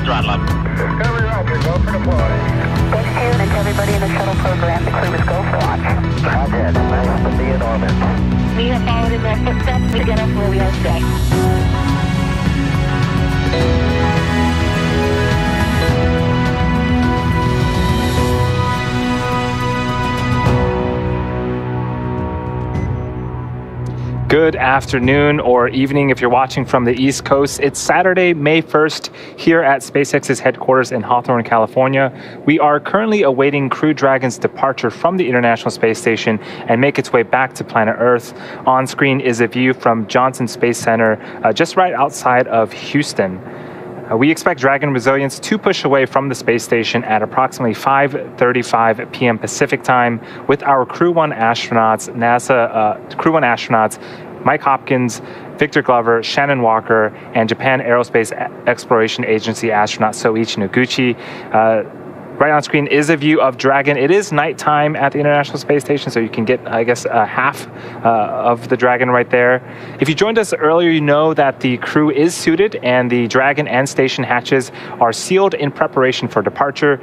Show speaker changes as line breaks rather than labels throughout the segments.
throttle up.
Discovery Roger, go for deploy.
Thanks, and to everybody in the shuttle program, the crew is go for launch.
Roger, nice to be in orbit.
We have followed in their footsteps to get us where we are today.
Good afternoon or evening if you're watching from the East Coast. It's Saturday, May 1st, here at SpaceX's headquarters in Hawthorne, California. We are currently awaiting Crew Dragon's departure from the International Space Station and make its way back to planet Earth. On screen is a view from Johnson Space Center, just right outside of Houston. We expect Dragon Resilience to push away from the space station at approximately 5:35 p.m. Pacific time with our Crew 1 astronauts, Crew 1 astronauts, Mike Hopkins, Victor Glover, Shannon Walker, and Japan Aerospace Exploration Agency astronaut Soichi Noguchi. Right on screen is a view of Dragon. It is nighttime at the International Space Station, so you can get, I guess, half of the Dragon right there. If you joined us earlier, you know that the crew is suited and the Dragon and station hatches are sealed in preparation for departure.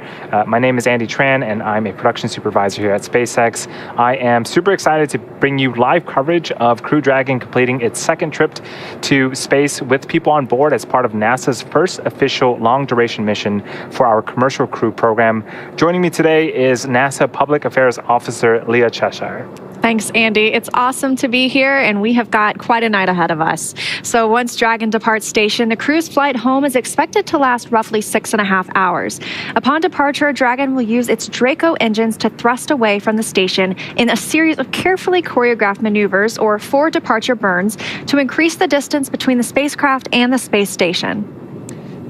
My name is Andy Tran, and I'm a production supervisor here at SpaceX. I am super excited to bring you live coverage of Crew Dragon completing its second trip to space with people on board as part of NASA's first official long-duration mission for our commercial crew program. Joining me today is NASA Public Affairs Officer Leah Cheshire.
Thanks, Andy. It's awesome to be here, and we have got quite a night ahead of us. So once Dragon departs station, the crew's flight home is expected to last roughly 6.5 hours. Upon departure, Dragon will use its Draco engines to thrust away from the station in a series of carefully choreographed maneuvers, or 4 departure burns, to increase the distance between the spacecraft and the space station.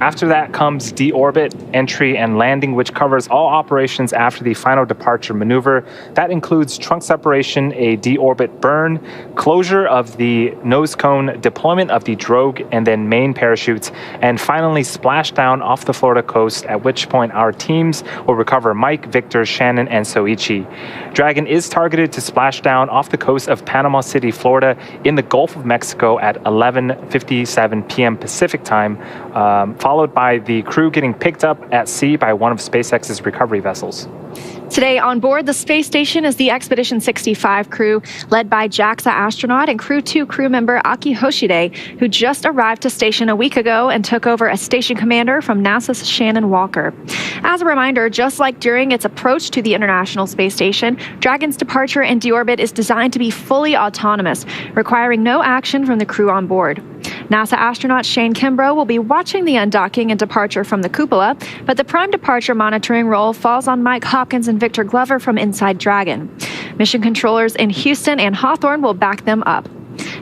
After that comes deorbit, entry, and landing, which covers all operations after the final departure maneuver. That includes trunk separation, a deorbit burn, closure of the nose cone, deployment of the drogue, and then main parachutes, and finally splashdown off the Florida coast, at which point our teams will recover Mike, Victor, Shannon, and Soichi. Dragon is targeted to splash down off the coast of Panama City, Florida, in the Gulf of Mexico at 11:57 p.m. Pacific time, followed by the crew getting picked up at sea by one of SpaceX's recovery vessels.
Today on board the space station is the Expedition 65 crew, led by JAXA astronaut and Crew 2 crew member Aki Hoshide, who just arrived to station a week ago and took over as station commander from NASA's Shannon Walker. As a reminder, just like during its approach to the International Space Station, Dragon's departure and deorbit is designed to be fully autonomous, requiring no action from the crew on board. NASA astronaut Shane Kimbrough will be watching the undocking and departure from the cupola, but the prime departure monitoring role falls on Mike Hopkins and Victor Glover from inside Dragon. Mission controllers in Houston and Hawthorne will back them up.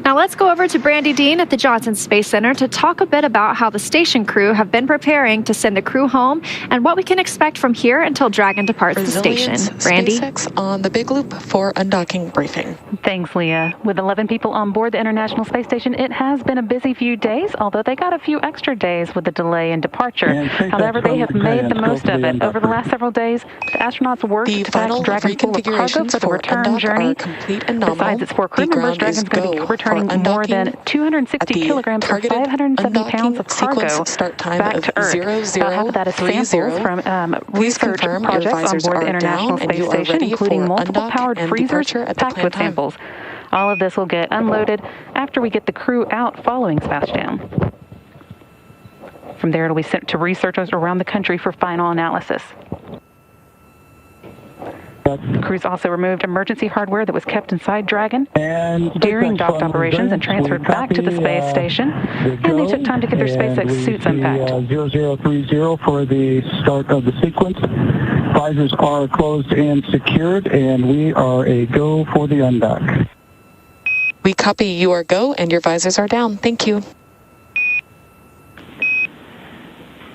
Now let's go over to Brandy Dean at the Johnson Space Center to talk a bit about how the station crew have been preparing to send the crew home and what we can expect from here until Dragon departs the station. Brandy?
SpaceX on the Big Loop for undocking briefing.
Thanks, Leah. With 11 people on board the International Space Station, it has been a busy few days, although they got a few extra days with the delay in departure. However, they have made the most of it. Over the last several days, the astronauts worked to pack Dragon full of cargo for the return journey. Besides its 4 crew members, Dragon's going to be returning more than 260 kilograms or 570 pounds of cargo back to Earth. Half of that is samples from research projects on board the International Space Station, including multiple powered freezers packed with samples. All of this will get unloaded after we get the crew out following splashdown. From there, it'll be sent to researchers around the country for final analysis. The crews also removed emergency hardware that was kept inside Dragon during docked operations and transferred back to the space station, and they took time to get their SpaceX suits unpacked.
0030 for the start of the sequence. Visors are closed and secured, and we are a go for the undock.
We copy, you are go, and your visors are down. Thank you.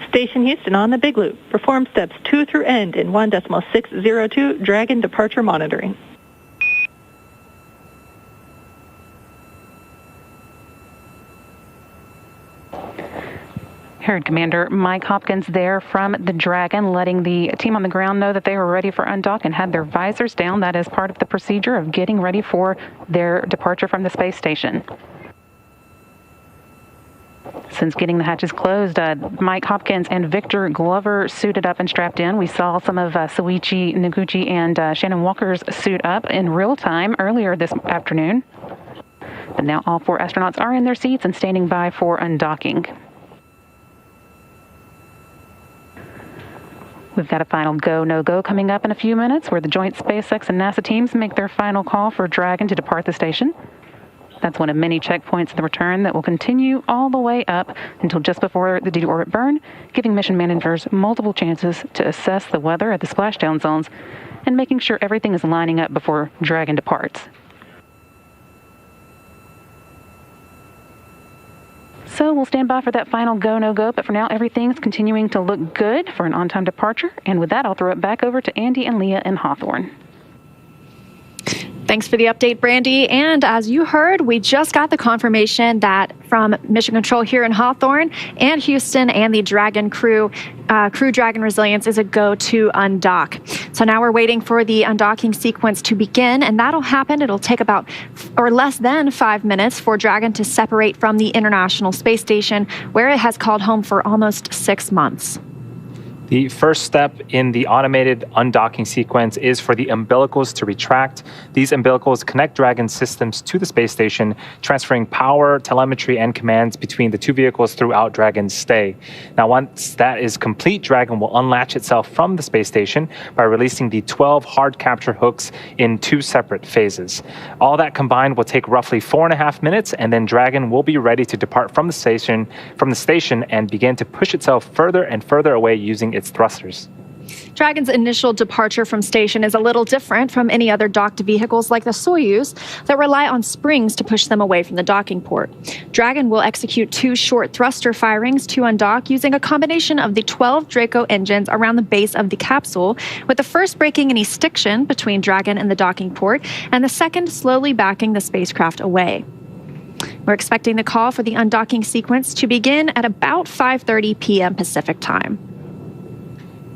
Station Houston on the Big Loop. Perform steps 2 through end in 1.602 Dragon departure monitoring.
Heard Commander Mike Hopkins there from the Dragon, letting the team on the ground know that they were ready for undock and had their visors down. That is part of the procedure of getting ready for their departure from the space station. Since getting the hatches closed, Mike Hopkins and Victor Glover suited up and strapped in. We saw some of Soichi Noguchi and Shannon Walker's suit up in real time earlier this afternoon. But now all 4 astronauts are in their seats and standing by for undocking. We've got a final go, no-go coming up in a few minutes where the joint SpaceX and NASA teams make their final call for Dragon to depart the station. That's one of many checkpoints of the return that will continue all the way up until just before the deorbit burn, giving mission managers multiple chances to assess the weather at the splashdown zones and making sure everything is lining up before Dragon departs. So we'll stand by for that final go, no-go, but for now everything's continuing to look good for an on-time departure. And with that, I'll throw it back over to Andy and Leah in Hawthorne.
Thanks for the update, Brandy. And as you heard, we just got the confirmation that from Mission Control here in Hawthorne and Houston and the Dragon Crew Dragon Resilience is a go to undock. So now we're waiting for the undocking sequence to begin, and that'll happen. It'll take about or less than 5 minutes for Dragon to separate from the International Space Station, where it has called home for almost 6 months.
The first step in the automated undocking sequence is for the umbilicals to retract. These umbilicals connect Dragon systems to the space station, transferring power, telemetry, and commands between the 2 vehicles throughout Dragon's stay. Now, once that is complete, Dragon will unlatch itself from the space station by releasing the 12 hard capture hooks in 2 separate phases. All that combined will take roughly 4.5 minutes, and then Dragon will be ready to depart from the station and begin to push itself further and further away using its thrusters.
Dragon's initial departure from station is a little different from any other docked vehicles like the Soyuz that rely on springs to push them away from the docking port. Dragon will execute 2 short thruster firings to undock using a combination of the 12 Draco engines around the base of the capsule, with the first breaking any stiction between Dragon and the docking port, and the second slowly backing the spacecraft away. We're expecting the call for the undocking sequence to begin at about 5:30 p.m. Pacific time.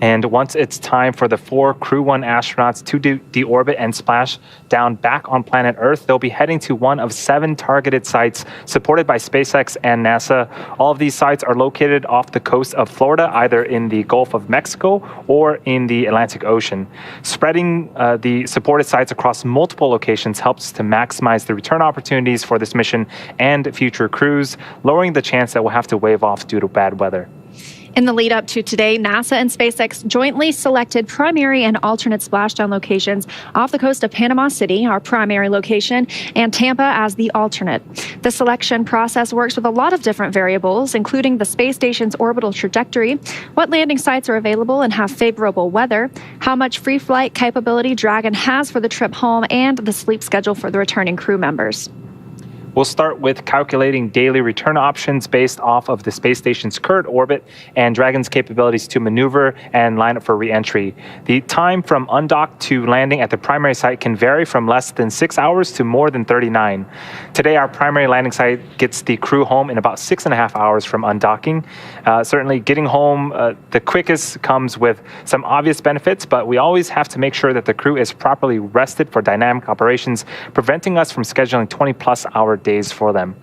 And once it's time for the 4 Crew 1 astronauts to deorbit and splash down back on planet Earth, they'll be heading to one of 7 targeted sites supported by SpaceX and NASA. All of these sites are located off the coast of Florida, either in the Gulf of Mexico or in the Atlantic Ocean. Spreading the supported sites across multiple locations helps to maximize the return opportunities for this mission and future crews, lowering the chance that we'll have to wave off due to bad weather.
In the lead up to today, NASA and SpaceX jointly selected primary and alternate splashdown locations off the coast of Panama City, our primary location, and Tampa as the alternate. The selection process works with a lot of different variables, including the space station's orbital trajectory, what landing sites are available and have favorable weather, how much free flight capability Dragon has for the trip home, and the sleep schedule for the returning crew members.
We'll start with calculating daily return options based off of the space station's current orbit and Dragon's capabilities to maneuver and line up for re-entry. The time from undock to landing at the primary site can vary from less than 6 hours to more than 39. Today, our primary landing site gets the crew home in about 6.5 hours from undocking. Certainly, getting home the quickest comes with some obvious benefits, but we always have to make sure that the crew is properly rested for dynamic operations, preventing us from scheduling 20-plus hour days for them.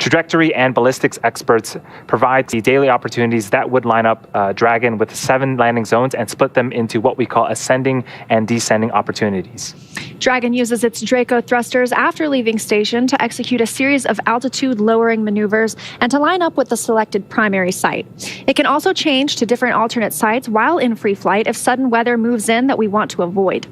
Trajectory and ballistics experts provide the daily opportunities that would line up Dragon with 7 landing zones and split them into what we call ascending and descending opportunities.
Dragon uses its Draco thrusters after leaving station to execute a series of altitude-lowering maneuvers and to line up with the selected primary site. It can also change to different alternate sites while in free flight if sudden weather moves in that we want to avoid.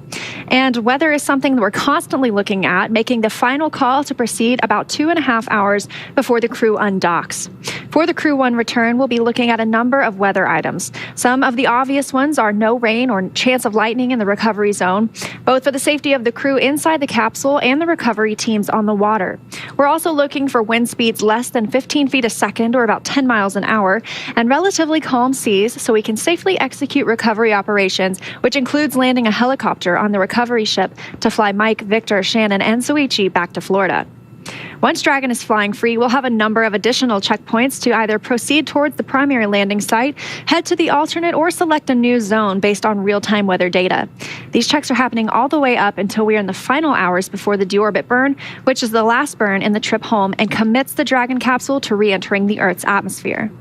And weather is something that we're constantly looking at, making the final call to proceed about 2.5 hours before the crew undocks. For the Crew 1 return, we'll be looking at a number of weather items. Some of the obvious ones are no rain or chance of lightning in the recovery zone, both for the safety of the crew inside the capsule and the recovery teams on the water. We're also looking for wind speeds less than 15 feet a second or about 10 miles an hour and relatively calm seas so we can safely execute recovery operations, which includes landing a helicopter on the recovery ship to fly Mike, Victor, Shannon, and Soichi back to Florida. Once Dragon is flying free, we'll have a number of additional checkpoints to either proceed towards the primary landing site, head to the alternate, or select a new zone based on real-time weather data. These checks are happening all the way up until we are in the final hours before the deorbit burn, which is the last burn in the trip home and commits the Dragon capsule to re-entering the Earth's atmosphere.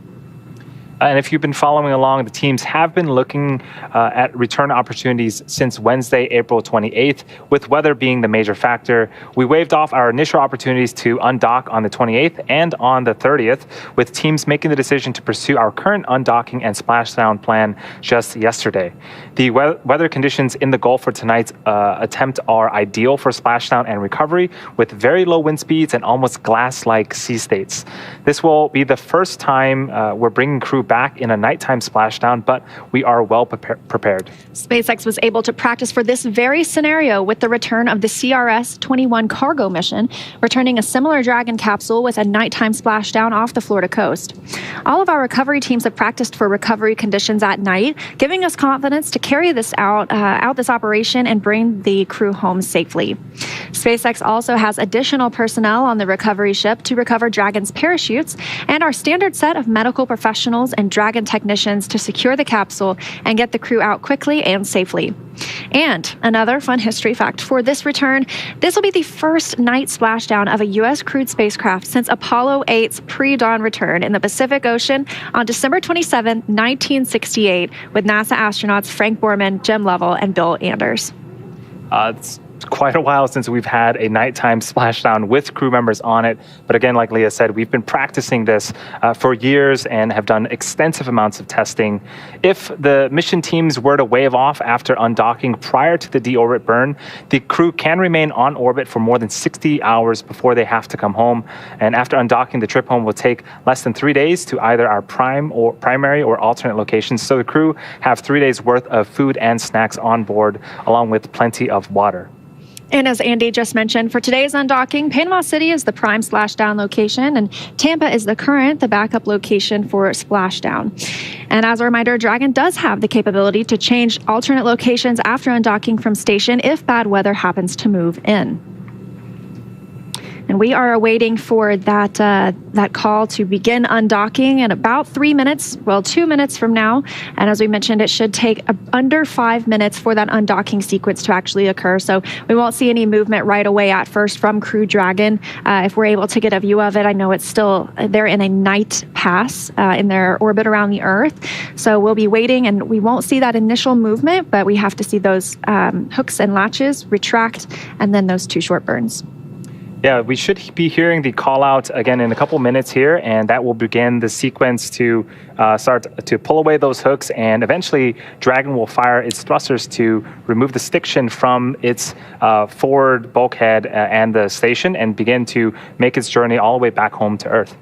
And if you've been following along, the teams have been looking at return opportunities since Wednesday, April 28th, with weather being the major factor. We waved off our initial opportunities to undock on the 28th and on the 30th, with teams making the decision to pursue our current undocking and splashdown plan just yesterday. The weather conditions in the Gulf for tonight's attempt are ideal for splashdown and recovery, with very low wind speeds and almost glass-like sea states. This will be the first time we're bringing crew back in a nighttime splashdown, but we are well prepared.
SpaceX was able to practice for this very scenario with the return of the CRS-21 cargo mission, returning a similar Dragon capsule with a nighttime splashdown off the Florida coast. All of our recovery teams have practiced for recovery conditions at night, giving us confidence to carry this out this operation and bring the crew home safely. SpaceX also has additional personnel on the recovery ship to recover Dragon's parachutes and our standard set of medical professionals and Dragon technicians to secure the capsule and get the crew out quickly and safely. And another fun history fact for this return, this will be the first night splashdown of a U.S. crewed spacecraft since Apollo 8's pre-dawn return in the Pacific Ocean on December 27, 1968, with NASA astronauts Frank Borman, Jim Lovell, and Bill Anders.
It's quite a while since we've had a nighttime splashdown with crew members on it. But again, like Leah said, we've been practicing this for years and have done extensive amounts of testing. If the mission teams were to wave off after undocking prior to the deorbit burn, the crew can remain on orbit for more than 60 hours before they have to come home. And after undocking, the trip home will take less than 3 days to either our primary or alternate locations. So the crew have 3 days worth of food and snacks on board, along with plenty of water.
And as Andy just mentioned, for today's undocking, Panama City is the prime splashdown location, and Tampa is the backup location for splashdown. And as a reminder, Dragon does have the capability to change alternate locations after undocking from station if bad weather happens to move in. And we are awaiting for that call to begin undocking in about 3 minutes, 2 minutes from now. And as we mentioned, it should take under 5 minutes for that undocking sequence to actually occur. So we won't see any movement right away at first from Crew Dragon. If we're able to get a view of it, I know they're in a night pass in their orbit around the Earth. So we'll be waiting, and we won't see that initial movement, but we have to see those hooks and latches retract, and then those 2 short burns.
Yeah, we should be hearing the call out again in a couple minutes here, and that will begin the sequence to start to pull away those hooks, and eventually Dragon will fire its thrusters to remove the stiction from its forward bulkhead and the station and begin to make its journey all the way back home to Earth.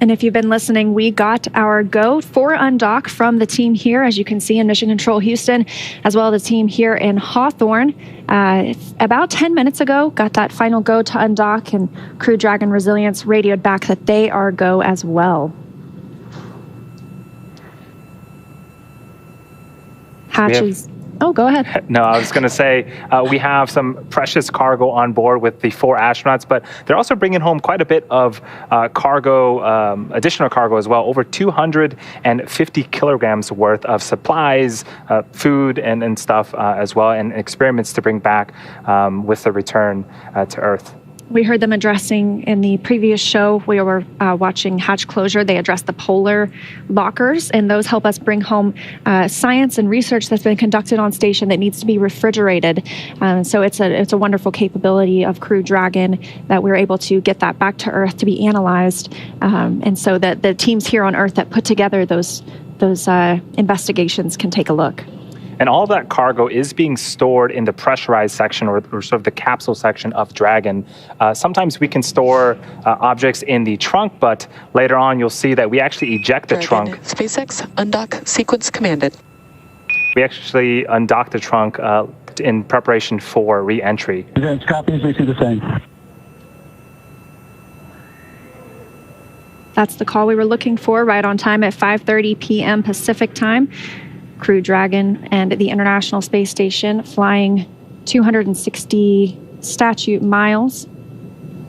And if you've been listening, we got our go for undock from the team here, as you can see in Mission Control Houston, as well as the team here in Hawthorne. About 10 minutes ago, got that final go to undock, and Crew Dragon Resilience radioed back that they are go as well. Hatches. Oh, go ahead.
No, I was going to say we have some precious cargo on board with the 4 astronauts, but they're also bringing home quite a bit of cargo, additional cargo as well, over 250 kilograms worth of supplies, food and stuff as well, and experiments to bring back with the return to Earth.
We heard them addressing in the previous show. We were watching Hatch Closure. They addressed the polar lockers, and those help us bring home science and research that's been conducted on station that needs to be refrigerated. So it's a wonderful capability of Crew Dragon that we're able to get that back to Earth to be analyzed, and so that the teams here on Earth that put together those investigations can take a look.
And all of that cargo is being stored in the pressurized section or sort of the capsule section of Dragon. Sometimes we can store objects in the trunk, but later on you'll see that we actually eject the trunk.
SpaceX undock sequence commanded.
We actually undock the trunk in preparation for re-entry.
Advanced copies, we see the same.
That's the call we were looking for, right on time at 5:30 p.m. Pacific time. Crew Dragon and the International Space Station flying 260 statute miles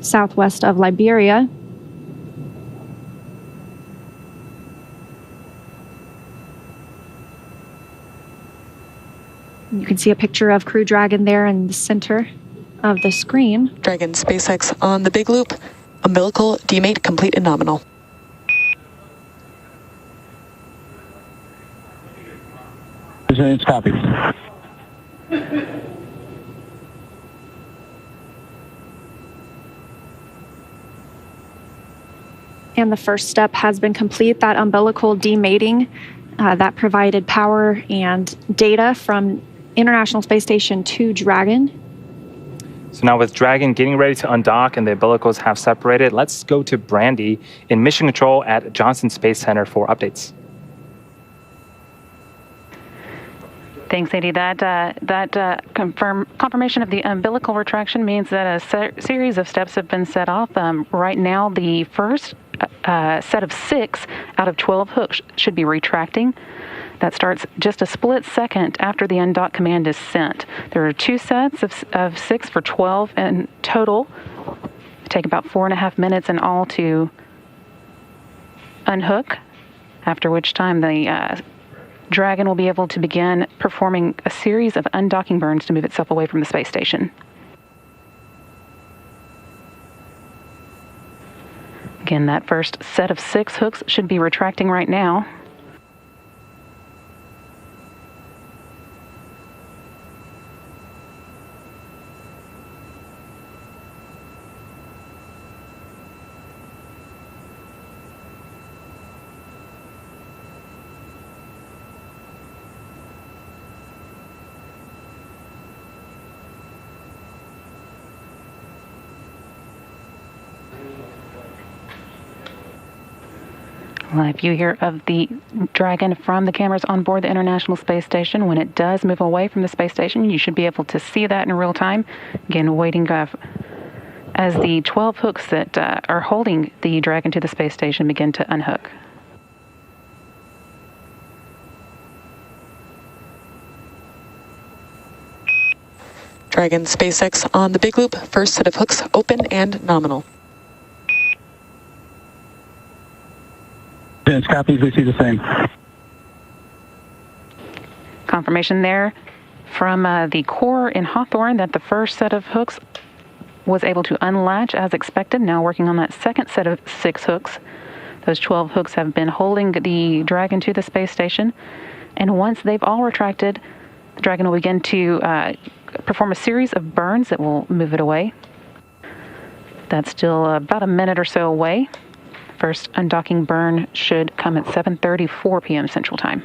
southwest of Liberia. You can see a picture of Crew Dragon there in the center of the screen.
Dragon SpaceX on the big loop. Umbilical demate complete and nominal.
Zenith copies.
And the first step has been complete, that umbilical demating that provided power and data from International Space Station to Dragon.
So now with Dragon getting ready to undock and the umbilicals have separated, let's go to Brandy in Mission Control at Johnson Space Center for updates.
Thanks, Andy. That confirmation of the umbilical retraction means that a series of steps have been set off. Right now, the first set of 6 out of 12 hooks should be retracting. That starts just a split second after the undock command is sent. There are 2 sets of 6 for 12 in total. It take about 4.5 minutes in all to unhook, after which time the Dragon will be able to begin performing a series of undocking burns to move itself away from the space station. Again, that first set of 6 hooks should be retracting right now. Live view here of the Dragon from the cameras on board the International Space Station. When it does move away from the space station, you should be able to see that in real time. Again, waiting as the 12 hooks that are holding the Dragon to the space station begin to unhook.
Dragon SpaceX on the big loop. First set of hooks open and nominal.
Zenith copies. We see the same.
Confirmation there from the core in Hawthorne that the first set of hooks was able to unlatch as expected. Now working on that second set of 6 hooks. Those 12 hooks have been holding the Dragon to the space station. And once they've all retracted, the Dragon will begin to perform a series of burns that will move it away. That's still about a minute or so away. First undocking burn should come at 7:34 p.m. Central Time.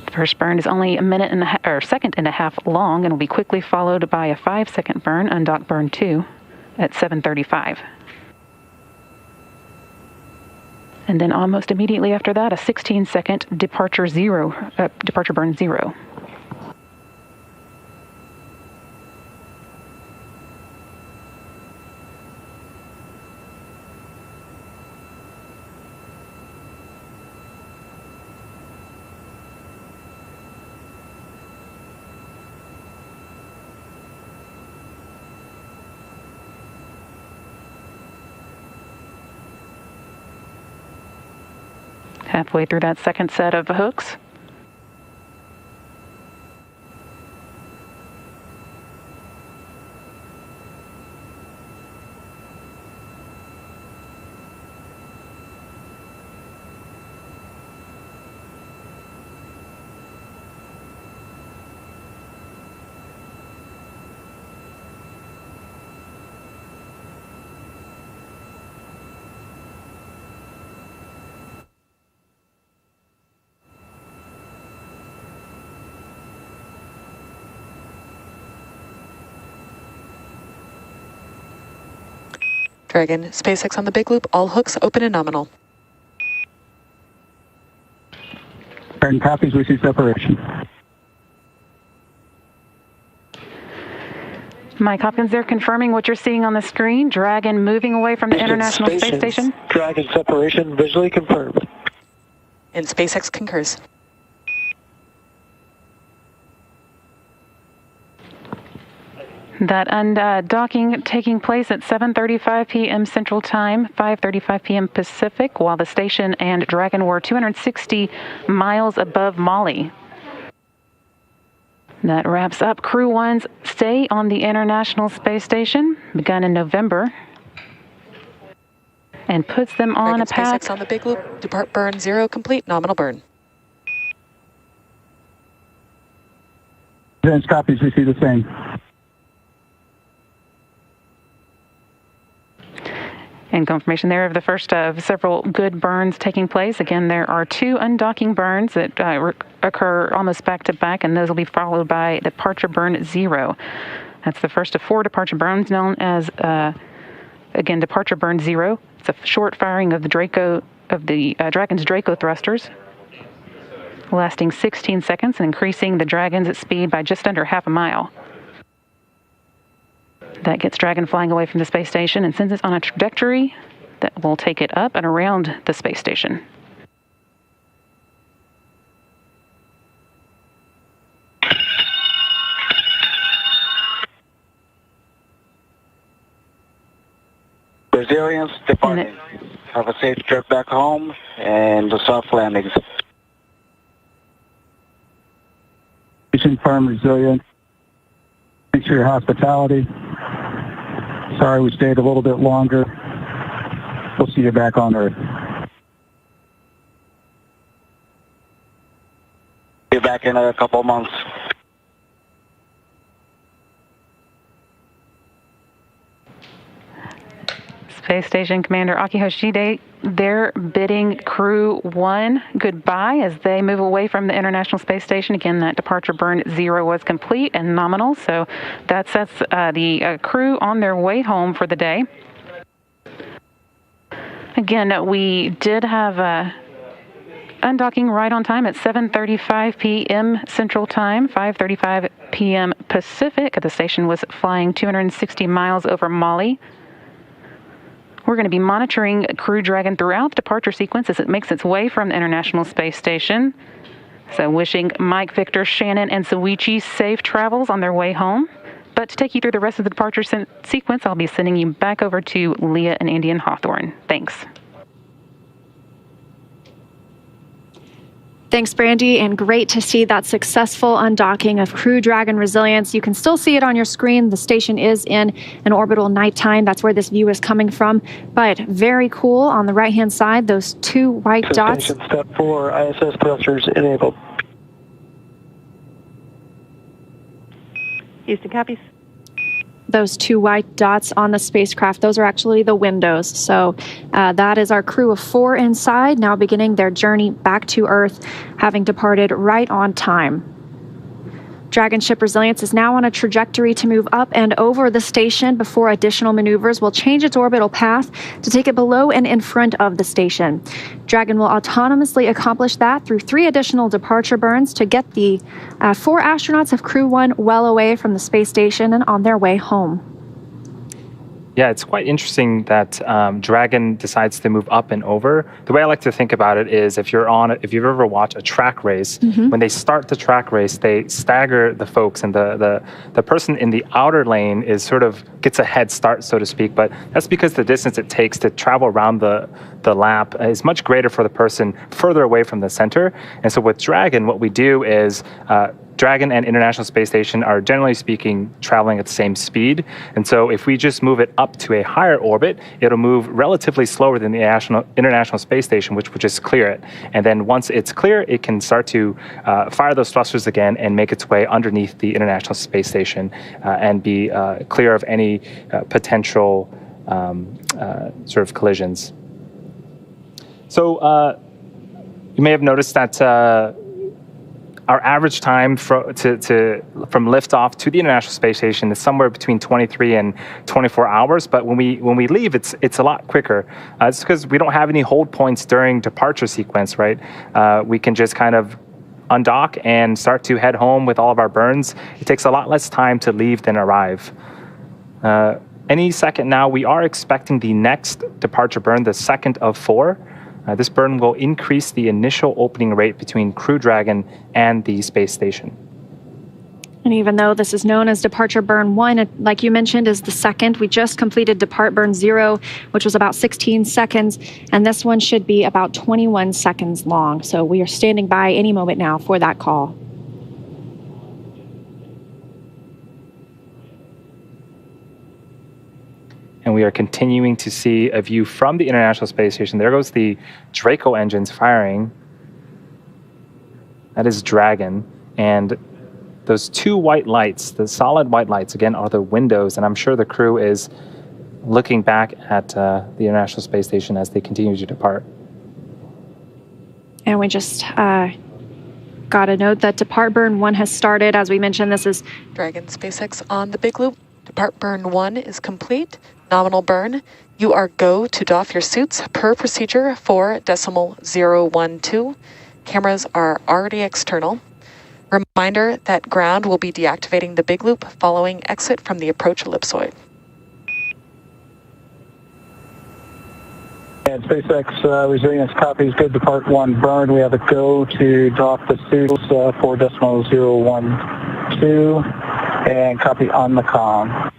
The first burn is only a minute and a half, or second and a half long, and will be quickly followed by a 5-second burn, undock burn 2, at 7:35. And then almost immediately after that, a 16-second departure burn 0. Halfway through that second set of hooks.
Dragon SpaceX on the big loop. All hooks open and nominal.
Dragon copies. We see separation.
Mike Hopkins there confirming what you're seeing on the screen. Dragon moving away from the International Space Station.
Dragon separation visually confirmed.
And SpaceX concurs.
That undocking taking place at 7:35 p.m. Central Time, 5:35 p.m. Pacific, while the station and Dragon were 260 miles above Mali. That wraps up Crew 1's stay on the International Space Station, begun in November, and puts them on
Dragon
a path.
SpaceX on the big loop, depart burn 0, complete, nominal burn.
Advanced copies, we see the same.
And confirmation there of the first of several good burns taking place. Again, there are 2 undocking burns that occur almost back to back, and those will be followed by departure burn 0. That's the first of 4 departure burns, known as, again, departure burn 0. It's a short firing of the Dragon's Draco thrusters, lasting 16 seconds and increasing the Dragon's speed by just under half a mile. That gets Dragon flying away from the space station and sends it on a trajectory that will take it up and around the space station.
Resilience departing. Have a safe trip back home and a soft landings.
Station firm, resilient. Thanks for your hospitality. Sorry we stayed a little bit longer. We'll see you back on Earth.
Be back in a couple months.
Space Station Commander Aki Hoshide, they're bidding Crew 1 goodbye as they move away from the International Space Station. Again, that departure burn 0 was complete and nominal, so that sets the crew on their way home for the day. Again, we did have undocking right on time at 7:35 p.m. Central Time, 5:35 p.m. Pacific. The station was flying 260 miles over Mali. We're going to be monitoring Crew Dragon throughout the departure sequence as it makes its way from the International Space Station. So wishing Mike, Victor, Shannon, and Noguchi safe travels on their way home. But to take you through the rest of the departure sequence, I'll be sending you back over to Leah and Andy and Hawthorne. Thanks.
Thanks, Brandy, and great to see that successful undocking of Crew Dragon Resilience. You can still see it on your screen. The station is in an orbital nighttime. That's where this view is coming from. But very cool on the right-hand side, those 2 white dots.
Station step 4, ISS thrusters enabled.
Houston copies.
Those 2 white dots on the spacecraft, those are actually the windows. So that is our crew of 4 inside, now beginning their journey back to Earth, having departed right on time. Dragon ship Resilience is now on a trajectory to move up and over the station before additional maneuvers will change its orbital path to take it below and in front of the station. Dragon will autonomously accomplish that through 3 additional departure burns to get the 4 astronauts of Crew 1 well away from the space station and on their way home.
Yeah, it's quite interesting that Dragon decides to move up and over. The way I like to think about it is if you've ever watched a track race, when they start the track race, they stagger the folks, and the person in the outer lane is sort of gets a head start, so to speak. But that's because the distance it takes to travel around the lap is much greater for the person further away from the center. And so with Dragon, what we do is Dragon and International Space Station are, generally speaking, traveling at the same speed. And so if we just move it up to a higher orbit, it'll move relatively slower than the International Space Station, which will just clear it. And then once it's clear, it can start to fire those thrusters again and make its way underneath the International Space Station and be clear of any potential sort of collisions. So you may have noticed that our average time from liftoff to the International Space Station is somewhere between 23 and 24 hours. But when we leave, it's a lot quicker. It's because we don't have any hold points during departure sequence, right? We can just kind of undock and start to head home with all of our burns. It takes a lot less time to leave than arrive. Any second now, we are expecting the next departure burn, the second of 4. This burn will increase the initial opening rate between Crew Dragon and the space station.
And even though this is known as Departure Burn 1, it, like you mentioned, is the second. We just completed Depart Burn 0, which was about 16 seconds, and this one should be about 21 seconds long. So we are standing by any moment now for that call.
And we are continuing to see a view from the International Space Station. There goes the Draco engines firing. That is Dragon. And those two white lights, the solid white lights, again, are the windows. And I'm sure the crew is looking back at the International Space Station as they continue to depart.
And we just got a note that Depart Burn 1 has started. As we mentioned, this is
Dragon SpaceX on the big loop. Depart Burn 1 is complete. Nominal burn. You are go to doff your suits per procedure 4.012. Cameras are already external. Reminder that ground will be deactivating the big loop following exit from the approach ellipsoid.
And SpaceX resilience copies good Depart 1 burn. We have a go to doff the suits 4.012 and copy on the comm.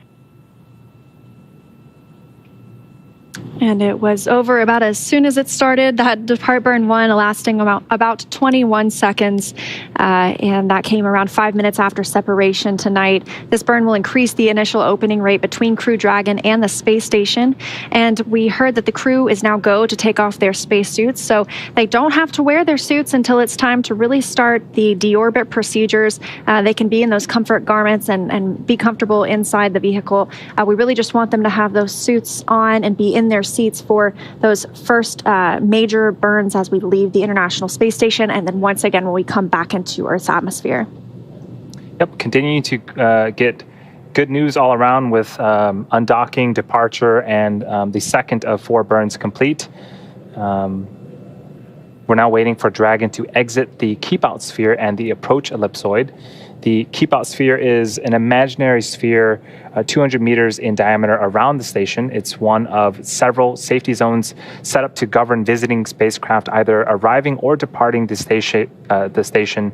And it was over about as soon as it started. That Depart Burn 1 lasting about 21 seconds. And that came around 5 minutes after separation tonight. This burn will increase the initial opening rate between Crew Dragon and the space station. And we heard that the crew is now go to take off their spacesuits. So they don't have to wear their suits until it's time to really start the deorbit procedures. They can be in those comfort garments and be comfortable inside the vehicle. We really just want them to have those suits on and be in their seats for those first major burns as we leave the International Space Station, and then once again when we come back into Earth's atmosphere.
Yep, continuing to get good news all around with undocking, departure, and the second of 4 burns complete. We're now waiting for Dragon to exit the keep-out sphere and the approach ellipsoid. The keep-out sphere is an imaginary sphere 200 meters in diameter around the station. It's one of several safety zones set up to govern visiting spacecraft either arriving or departing the station.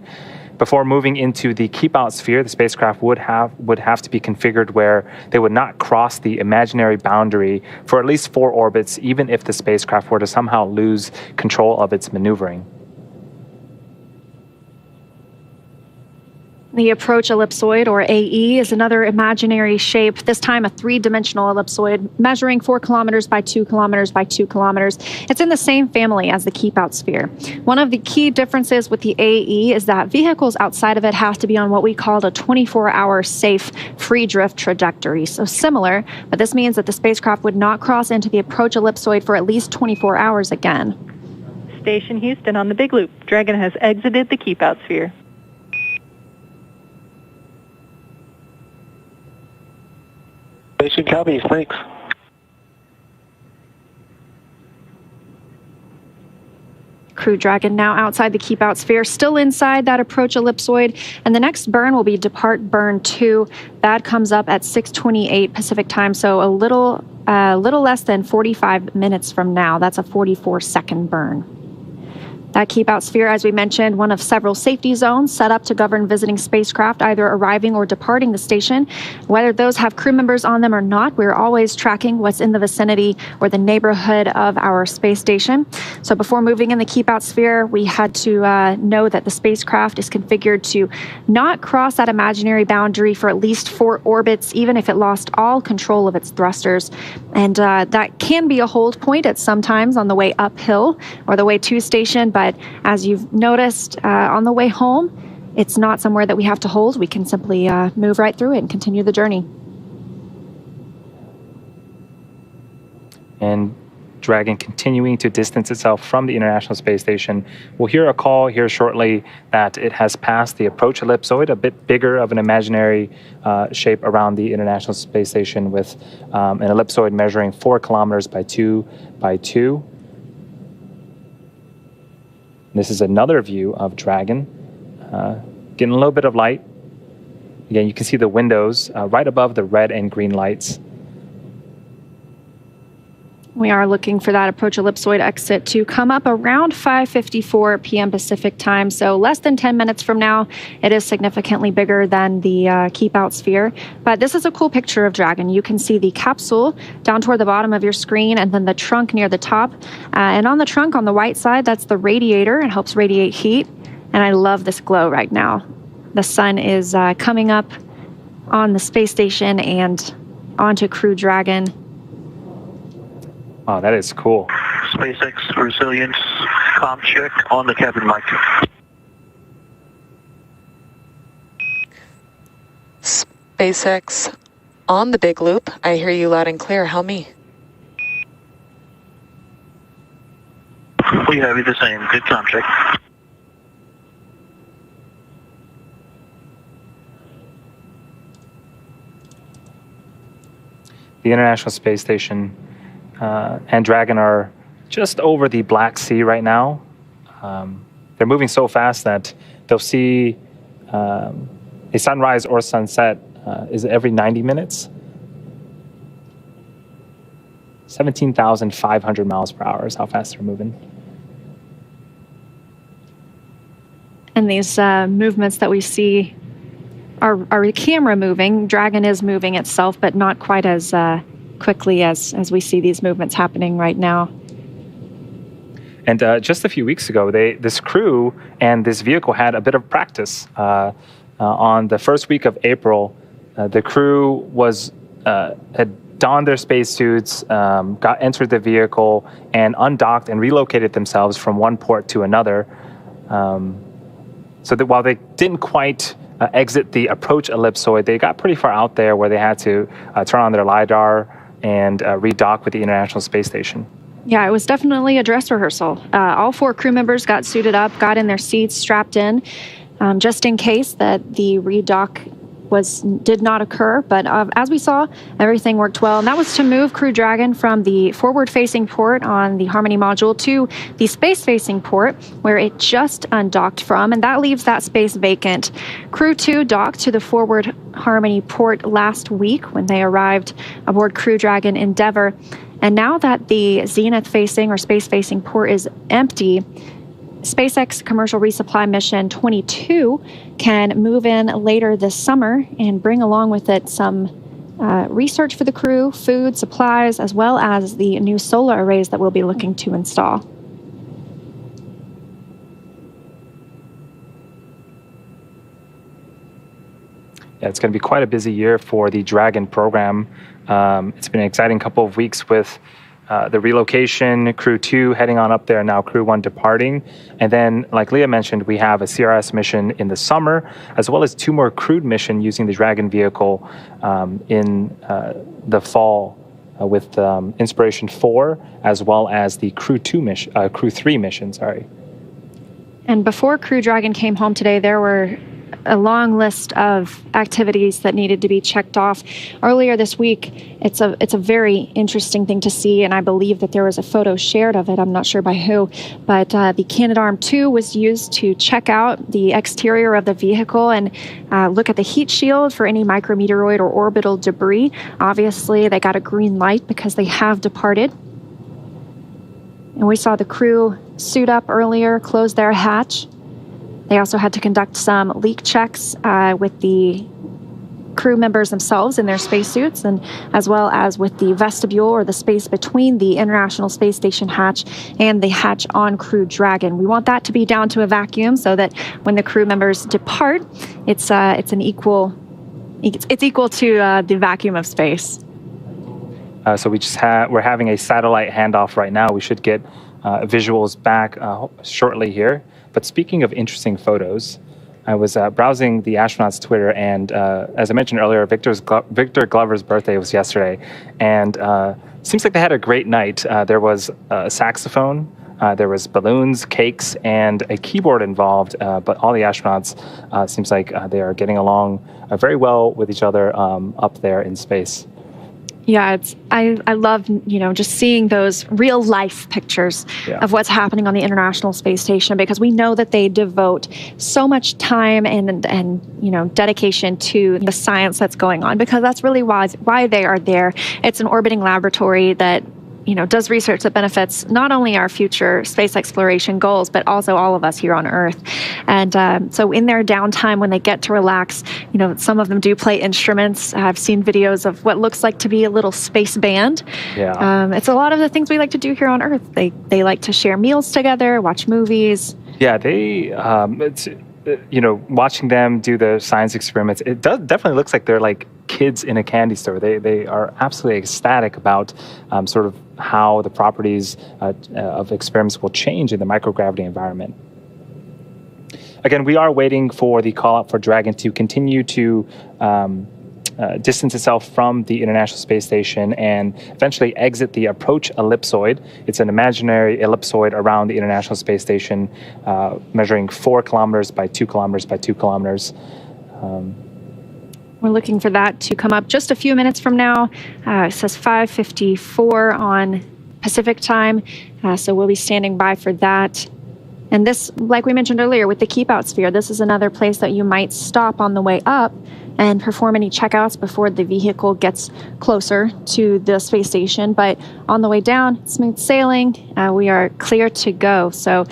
Before moving into the keep-out sphere, the spacecraft would have to be configured where they would not cross the imaginary boundary for at least 4 orbits, even if the spacecraft were to somehow lose control of its maneuvering.
The approach ellipsoid, or AE, is another imaginary shape, this time a 3-dimensional ellipsoid measuring 4 kilometers by 2 kilometers by 2 kilometers. It's in the same family as the keep-out sphere. One of the key differences with the AE is that vehicles outside of it have to be on what we call a 24-hour safe free drift trajectory. So similar, but this means that the spacecraft would not cross into the approach ellipsoid for at least 24 hours again.
Station Houston on the big loop. Dragon has exited the keep-out sphere.
Station copies, thanks.
Crew Dragon now outside the keep-out sphere, still inside that approach ellipsoid. And the next burn will be Depart Burn 2. That comes up at 6:28 Pacific time, so a little less than 45 minutes from now. That's a 44-second burn. That keep-out sphere, as we mentioned, one of several safety zones set up to govern visiting spacecraft either arriving or departing the station. Whether those have crew members on them or not, we're always tracking what's in the vicinity or the neighborhood of our space station. So before moving in the keep-out sphere, we had to know that the spacecraft is configured to not cross that imaginary boundary for at least 4 orbits, even if it lost all control of its thrusters. And that can be a hold point at some times on the way uphill or the way to station, but as you've noticed on the way home, it's not somewhere that we have to hold. We can simply move right through it and continue the journey.
And Dragon continuing to distance itself from the International Space Station. We'll hear a call here shortly that it has passed the approach ellipsoid, a bit bigger of an imaginary shape around the International Space Station with an ellipsoid measuring 4 kilometers by 2 by 2. This is another view of Dragon, getting a little bit of light. Again, you can see the windows right above the red and green lights.
We are looking for that approach ellipsoid exit to come up around 5:54 p.m. Pacific time, so less than 10 minutes from now. It is significantly bigger than the keep out sphere, but this is a cool picture of Dragon. You can see the capsule down toward the bottom of your screen and then the trunk near the top. And on the trunk on the white side, that's the radiator. It helps radiate heat, and I love this glow right now. The sun is coming up on the space station and onto Crew Dragon.
Oh, that is cool.
SpaceX resilience comm check on the cabin mic.
SpaceX on the big loop. I hear you loud and clear. How me?
We have you the same. Good comm check.
The International Space Station and Dragon are just over the Black Sea right now. They're moving so fast that they'll see a sunrise or sunset is every 90 minutes. 17,500 miles per hour is how fast they're moving.
And these movements that we see are camera moving. Dragon is moving itself, but not quite as quickly as we see these movements happening right now.
And just a few weeks ago, this crew and this vehicle had a bit of practice. On the first week of April, the crew had donned their spacesuits, entered the vehicle, and undocked and relocated themselves from one port to another. So that while they didn't quite exit the approach ellipsoid, they got pretty far out there where they had to turn on their LiDAR and redock with the International Space Station.
Yeah, it was definitely a dress rehearsal. All 4 crew members got suited up, got in their seats, strapped in, just in case that the redock did not occur. But as we saw, everything worked well. And that was to move Crew Dragon from the forward-facing port on the Harmony module to the space-facing port, where it just undocked from, and that leaves that space vacant. Crew 2 docked to the forward Harmony port last week when they arrived aboard Crew Dragon Endeavour. And now that the zenith-facing or space-facing port is empty, SpaceX Commercial Resupply Mission 22 can move in later this summer and bring along with it some research for the crew, food, supplies, as well as the new solar arrays that we'll be looking to install.
Yeah, it's going to be quite a busy year for the Dragon program. It's been an exciting couple of weeks with the relocation, Crew 2 heading on up there, now Crew 1 departing. And then, like Leah mentioned, we have a CRS mission in the summer, as well as 2 more crewed missions using the Dragon vehicle in the fall with Inspiration 4, as well as the Crew 3 mission, sorry.
And before Crew Dragon came home today, there were a long list of activities that needed to be checked off. Earlier this week, it's a very interesting thing to see, and I believe that there was a photo shared of it. I'm not sure by who, but the Canadarm2 was used to check out the exterior of the vehicle and look at the heat shield for any micrometeoroid or orbital debris. Obviously, they got a green light because they have departed. And we saw the crew suit up earlier, close their hatch. They also had to conduct some leak checks with the crew members themselves in their spacesuits, and as well as with the vestibule or the space between the International Space Station hatch and the hatch on Crew Dragon. We want that to be down to a vacuum so that when the crew members depart, it's equal to the vacuum of space.
So we're having a satellite handoff right now. We should get visuals back shortly here. But speaking of interesting photos, I was browsing the astronauts' Twitter, and as I mentioned earlier, Victor Glover's birthday was yesterday, and seems like they had a great night. There was a saxophone, there was balloons, cakes, and a keyboard involved, but all the astronauts seems like they are getting along very well with each other up there in space.
Yeah, I love, just seeing those real life pictures of what's happening on the International Space Station, because we know that they devote so much time and dedication to the science that's going on, because that's really why they are there. It's an orbiting laboratory that does research that benefits not only our future space exploration goals, but also all of us here on Earth. And so in their downtime, when they get to relax, some of them do play instruments. I've seen videos of what looks like to be a little space band.
Yeah.
It's a lot of the things we like to do here on Earth. They like to share meals together, watch movies.
Yeah, it's watching them do the science experiments, it definitely looks like they're like kids in a candy store. They are absolutely ecstatic about sort of how the properties of experiments will change in the microgravity environment. Again, we are waiting for the call out for Dragon to continue to distance itself from the International Space Station and eventually exit the approach ellipsoid. It's an imaginary ellipsoid around the International Space Station, measuring 4 kilometers by 2 kilometers by 2 kilometers.
We're looking for that to come up just a few minutes from now. It says 5:54 on Pacific time, so we'll be standing by for that. And this, like we mentioned earlier, with the keep out sphere, this is another place that you might stop on the way up and perform any checkouts before the vehicle gets closer to the space station. But on the way down, smooth sailing, we are clear to go. So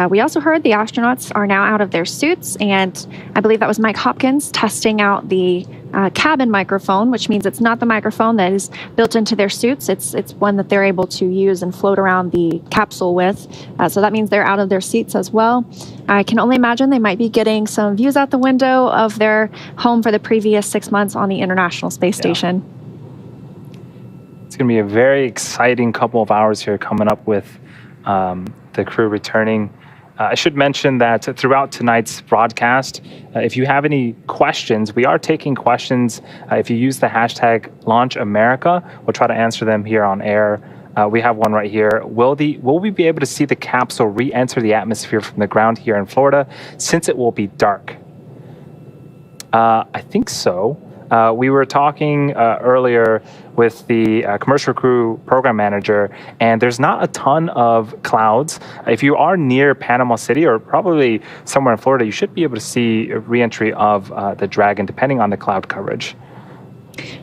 we also heard the astronauts are now out of their suits, and I believe that was Mike Hopkins testing out the cabin microphone, which means it's not the microphone that is built into their suits. It's one that they're able to use and float around the capsule with. So that means they're out of their seats as well. I can only imagine they might be getting some views out the window of their home for the previous 6 months on the International Space Station.
It's going to be a very exciting couple of hours here coming up with the crew returning. I should mention that throughout tonight's broadcast, if you have any questions, we are taking questions. If you use the hashtag #LaunchAmerica, we'll try to answer them here on air. We have one right here. Will we be able to see the capsule re-enter the atmosphere from the ground here in Florida since it will be dark? I think so. We were talking earlier with the commercial crew program manager, and there's not a ton of clouds. If you are near Panama City or probably somewhere in Florida, you should be able to see a re-entry of the Dragon, depending on the cloud coverage.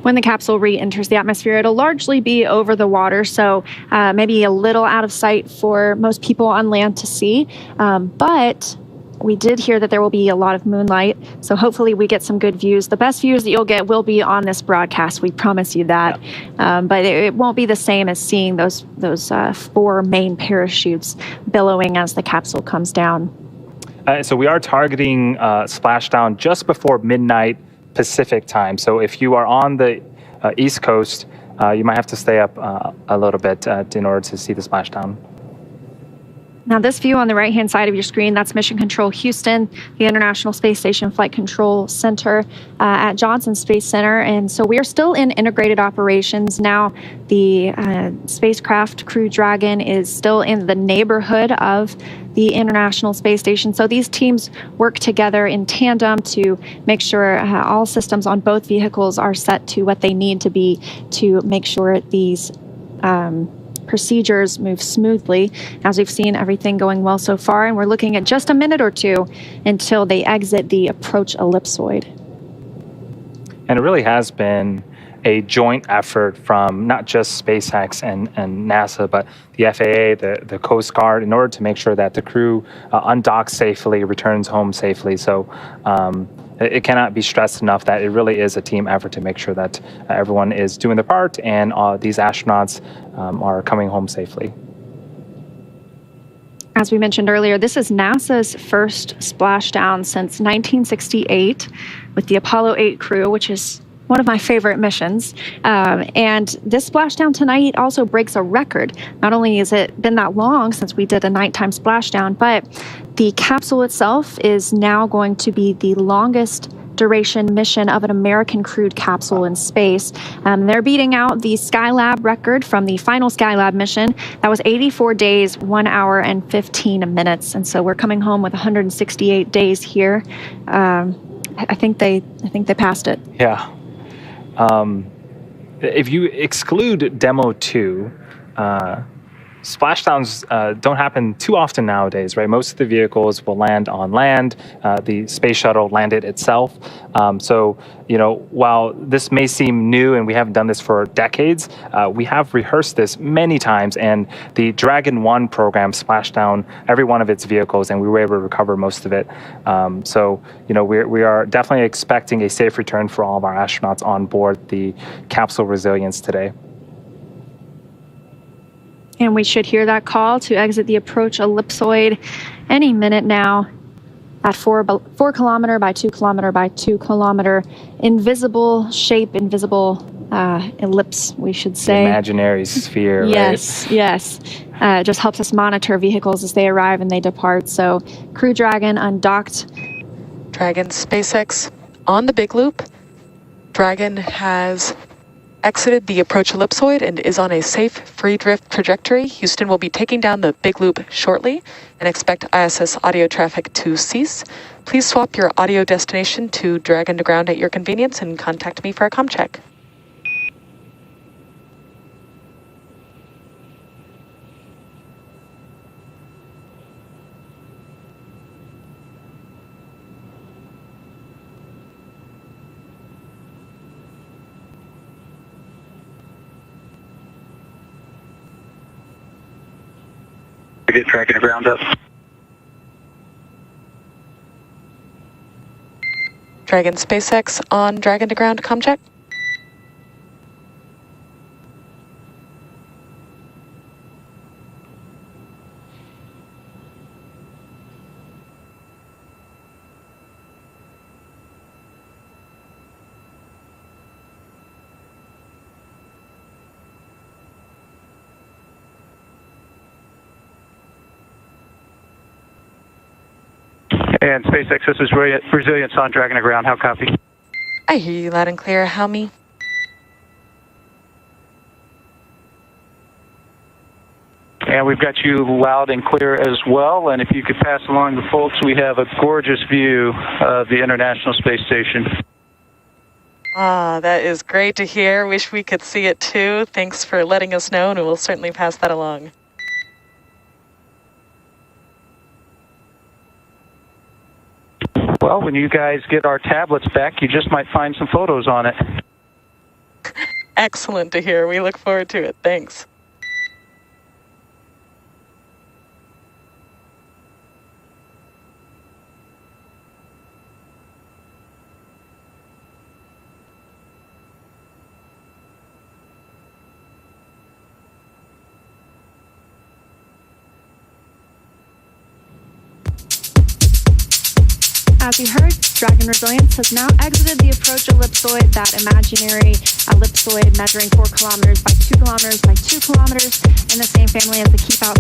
When the capsule re-enters the atmosphere, it'll largely be over the water, so maybe a little out of sight for most people on land to see. But we did hear that there will be a lot of moonlight, so hopefully we get some good views. The best views that you'll get will be on this broadcast. We promise you that. Yeah. But it won't be the same as seeing those 4 main parachutes billowing as the capsule comes down.
So we are targeting splashdown just before midnight Pacific time. So if you are on the East Coast, you might have to stay up a little bit in order to see the splashdown.
Now, this view on the right-hand side of your screen, that's Mission Control Houston, the International Space Station Flight Control Center at Johnson Space Center. And so we are still in integrated operations. Now, the spacecraft Crew Dragon is still in the neighborhood of the International Space Station. So these teams work together in tandem to make sure all systems on both vehicles are set to what they need to be to make sure these procedures move smoothly. As we've seen, everything going well so far, and we're looking at just a minute or two until they exit the approach ellipsoid.
And it really has been a joint effort from not just SpaceX and NASA, but the FAA, the Coast Guard, in order to make sure that the crew undocks safely, returns home safely. So it cannot be stressed enough that it really is a team effort to make sure that everyone is doing their part and these astronauts are coming home safely.
As we mentioned earlier, this is NASA's first splashdown since 1968 with the Apollo 8 crew, which is one of my favorite missions. And this splashdown tonight also breaks a record. Not only has it been that long since we did a nighttime splashdown, but the capsule itself is now going to be the longest duration mission of an American crewed capsule in space. They're beating out the Skylab record from the final Skylab mission. That was 84 days, 1 hour and 15 minutes. And so we're coming home with 168 days here. I think they passed it.
Yeah. If you exclude Demo 2, splashdowns don't happen too often nowadays, right? Most of the vehicles will land on land. The space shuttle landed itself. So, while this may seem new and we haven't done this for decades, we have rehearsed this many times. And the Dragon 1 program splashed down every one of its vehicles, and we were able to recover most of it. So, we are definitely expecting a safe return for all of our astronauts on board the Capsule Resilience today.
And we should hear that call to exit the approach ellipsoid any minute now. That 4 kilometer by 2 kilometer by 2 kilometer invisible shape, invisible ellipse, we should say.
Imaginary sphere,
yes,
right?
Yes. It just helps us monitor vehicles as they arrive and they depart. So Crew Dragon undocked.
Dragon SpaceX on the big loop. Dragon has exited the approach ellipsoid and is on a safe free drift trajectory. Houston will be taking down the big loop shortly and expect ISS audio traffic to cease. Please swap your audio destination to Dragon to ground at your convenience and contact me for a comm check.
We get Dragon to ground up.
Dragon SpaceX on Dragon to ground comm check.
And SpaceX, this is Resilience on Dragon to ground. How copy?
I hear you loud and clear. How me?
And we've got you loud and clear as well. And if you could pass along the folks, we have a gorgeous view of the International Space Station.
Ah, that is great to hear. Wish we could see it too. Thanks for letting us know, and we'll certainly pass that along.
Well, when you guys get our tablets back, you just might find some photos on it.
Excellent to hear. We look forward to it. Thanks.
As you heard, Dragon Resilience has now exited the approach ellipsoid, that imaginary ellipsoid measuring 4 kilometers by 2 kilometers by 2 kilometers, in the same family as the Keep Out